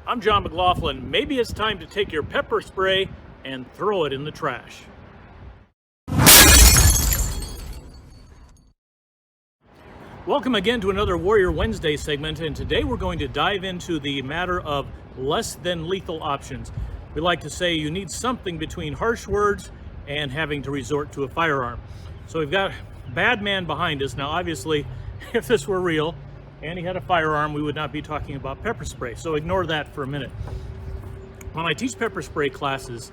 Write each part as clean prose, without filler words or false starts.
I'm John McLaughlin. Maybe it's time to take your pepper spray and throw it in the trash. Welcome again to another Warrior Wednesday segment, and today we're going to dive into the matter of less than lethal options. We like to say you need something between harsh words and having to resort to a firearm. So we've got Bad Man behind us. Now obviously, if this were real and he had a firearm, we would not be talking about pepper spray. So ignore that for a minute. When I teach pepper spray classes,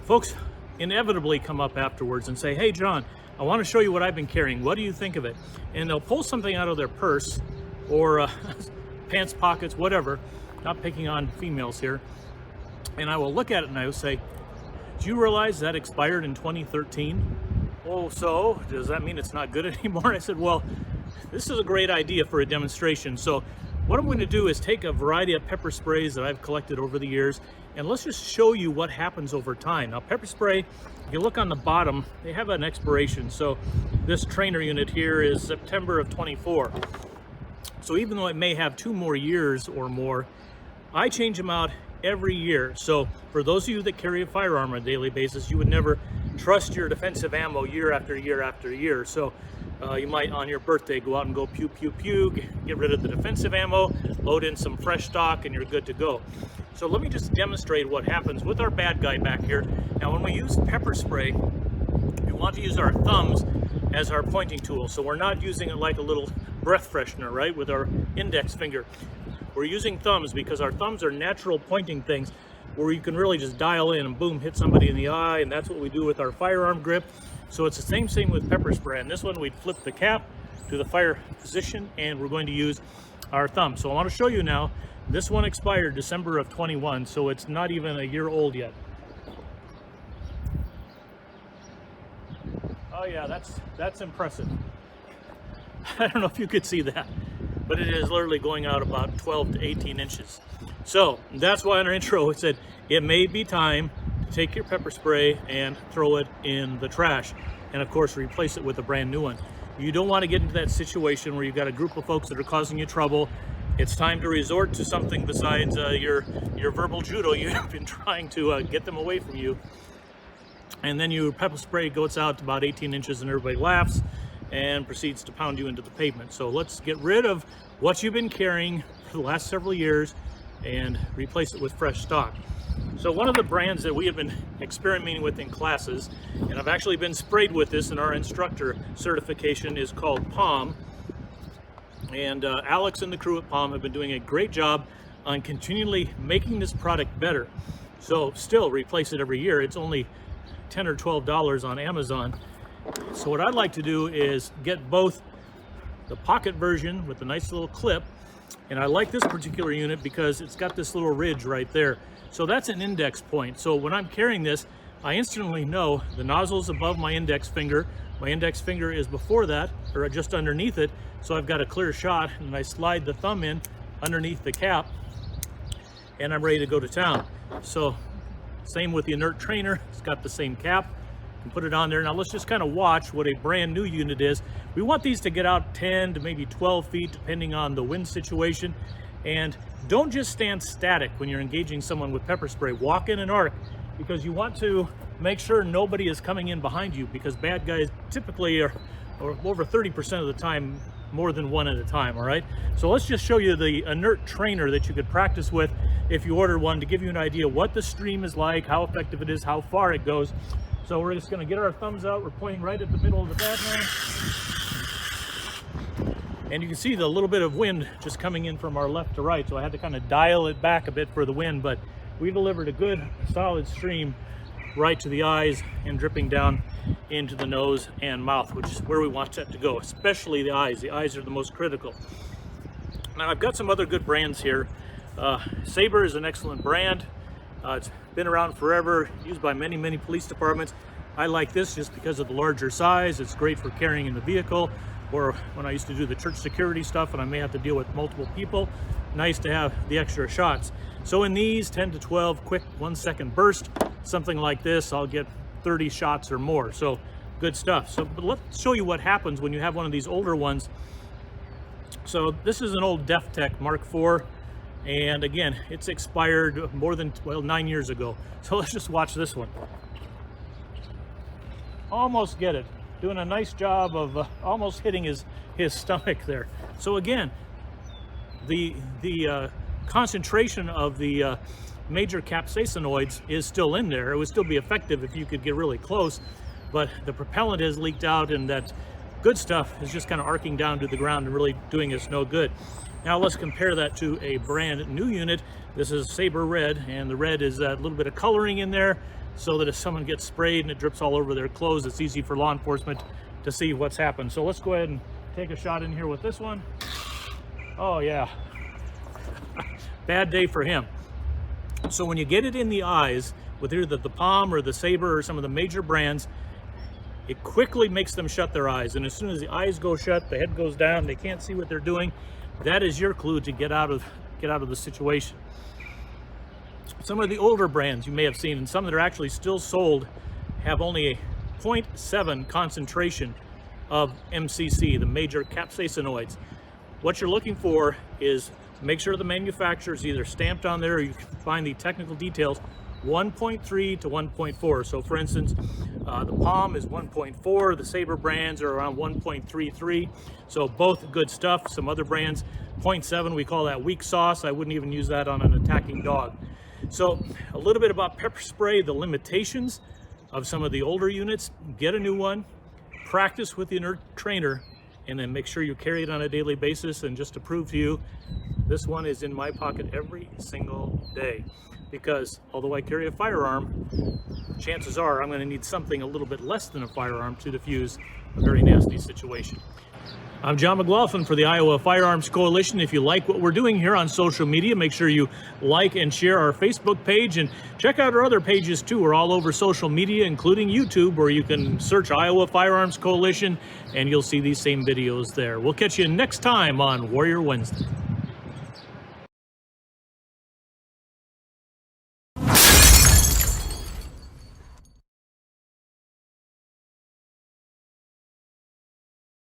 folks inevitably come up afterwards and say, "Hey John, I want to show you what I've been carrying. What do you think of it?" And they'll pull something out of their purse or pants pockets, whatever. Not picking on females here. And I will look at it and I will say, "Do you realize that expired in 2013? "Oh, so does that mean it's not good anymore?" I said, "Well, this is a great idea for a demonstration. So what I'm going to do is take a variety of pepper sprays that I've collected over the years, and let's just show you what happens over time." Now, pepper spray, if you look on the bottom, they have an expiration. So this trainer unit here is September of 24. So even though it may have 2 more years or more, I change them out every year. So for those of you that carry a firearm on a daily basis, you would never trust your defensive ammo year after year after year. So you might on your birthday go out and go pew pew pew, get rid of the defensive ammo, load in some fresh stock, and you're good to go. So let me just demonstrate what happens with our bad guy back here. Now when we use pepper spray, we want to use our thumbs as our pointing tool. So we're not using it like a little breath freshener, right, with our index finger. We're using thumbs because our thumbs are natural pointing things where you can really just dial in and boom, hit somebody in the eye, and that's what we do with our firearm grip. So it's the same thing with pepper spray. And this one, we'd flip the cap to the fire position, and we're going to use our thumb. So I want to show you now, this one expired December of 21, so it's not even a year old yet. Oh yeah, that's impressive. I don't know if you could see that, but it is literally going out about 12 to 18 inches. So that's why in our intro it said, it may be time to take your pepper spray and throw it in the trash. And of course, replace it with a brand new one. You don't want to get into that situation where you've got a group of folks that are causing you trouble. It's time to resort to something besides your verbal judo. You've been trying to get them away from you. And then your pepper spray goes out to about 18 inches and everybody laughs and proceeds to pound you into the pavement. So let's get rid of what you've been carrying for the last several years and replace it with fresh stock. So one of the brands that we have been experimenting with in classes, and I've actually been sprayed with this in our instructor certification, is called Palm. And Alex and the crew at Palm have been doing a great job on continually making this product better. So still replace it every year. It's only $10 or $12 on Amazon. So what I'd like to do is get both the pocket version with a nice little clip, and I like this particular unit because it's got this little ridge right there. So that's an index point. So when I'm carrying this, I instantly know the nozzle's above my index finger. My index finger is before that, or just underneath it. So I've got a clear shot, and I slide the thumb in underneath the cap, and I'm ready to go to town. So same with the inert trainer. It's got the same cap. And put it on there. Now let's just kind of watch what a brand new unit is. We want these to get out 10 to maybe 12 feet depending on the wind situation. And don't just stand static when you're engaging someone with pepper spray. Walk in an arc, because you want to make sure nobody is coming in behind you, because bad guys typically are over 30% of the time more than one at a time. All right, so let's just show you the inert trainer that you could practice with if you order one, to give you an idea what the stream is like, how effective it is, how far it goes. So we're just going to get our thumbs out. We're pointing right at the middle of the bad man. And you can see the little bit of wind just coming in from our left to right. So I had to kind of dial it back a bit for the wind, but we delivered a good solid stream right to the eyes and dripping down into the nose and mouth, which is where we want that to go, especially the eyes. The eyes are the most critical. Now I've got some other good brands here. Saber is an excellent brand. It's been around forever, used by many, many police departments. I like this just because of the larger size. It's great for carrying in the vehicle, or when I used to do the church security stuff and I may have to deal with multiple people, nice to have the extra shots. So in these 10 to 12 quick 1-second burst, something like this, I'll get 30 shots or more. So good stuff. So but let's show you what happens when you have one of these older ones. So this is an old DefTech Mark IV. And again, it's expired more than 9 years ago. So let's just watch this one. Almost get it. Doing a nice job of almost hitting his stomach there. So again, the concentration of the major capsaicinoids is still in there. It would still be effective if you could get really close, but the propellant has leaked out, and that good stuff is just kind of arcing down to the ground and really doing us no good. Now let's compare that to a brand new unit. This is Saber Red, and the red is a little bit of coloring in there so that if someone gets sprayed and it drips all over their clothes, it's easy for law enforcement to see what's happened. So let's go ahead and take a shot in here with this one. Oh yeah, bad day for him. So when you get it in the eyes with either the Palm or the Saber or some of the major brands, it quickly makes them shut their eyes. And as soon as the eyes go shut, the head goes down, they can't see what they're doing. That is your clue to get out of the situation. Some of the older brands you may have seen, and some that are actually still sold, have only a 0.7 concentration of MCC, the major capsaicinoids. What you're looking for is make sure the manufacturer is either stamped on there, or you can find the technical details, 1.3 to 1.4. So for instance, the Palm is 1.4, the Saber brands are around 1.33. So both good stuff. Some other brands, 0.7, we call that weak sauce. I wouldn't even use that on an attacking dog. So a little bit about pepper spray, the limitations of some of the older units. Get a new one, practice with your trainer, and then make sure you carry it on a daily basis. And just to prove to you, this one is in my pocket every single day, because although I carry a firearm, chances are I'm going to need something a little bit less than a firearm to defuse a very nasty situation. I'm John McLaughlin for the Iowa Firearms Coalition. If you like what we're doing here on social media, make sure you like and share our Facebook page, and check out our other pages too. We're all over social media, including YouTube, where you can search Iowa Firearms Coalition and you'll see these same videos there. We'll catch you next time on Warrior Wednesday.